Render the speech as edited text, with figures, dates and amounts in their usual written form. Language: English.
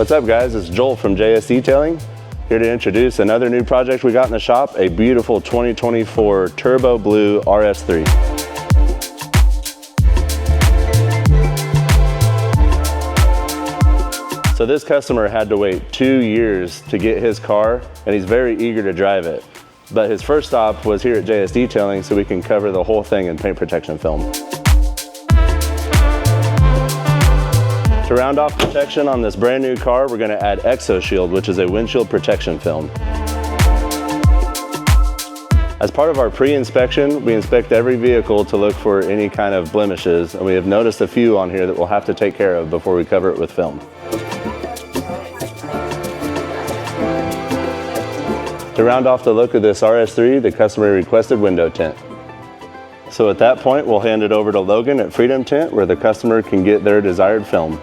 What's up guys, it's Joel from JS Detailing, here to introduce another new project we got in the shop, a beautiful 2024 Turbo Blue RS3. So this customer had to wait 2 years to get his car, and he's very eager to drive it. But his first stop was here at JS Detailing, so we can cover the whole thing in paint protection film. To round off protection on this brand new car, we're going to add Exoshield, which is a windshield protection film. As part of our pre-inspection, we inspect every vehicle to look for any kind of blemishes, and we have noticed a few on here that we'll have to take care of before we cover it with film. To round off the look of this RS3, the customer requested window tint. So at that point, we'll hand it over to Logan at Freedom Tint, where the customer can get their desired film.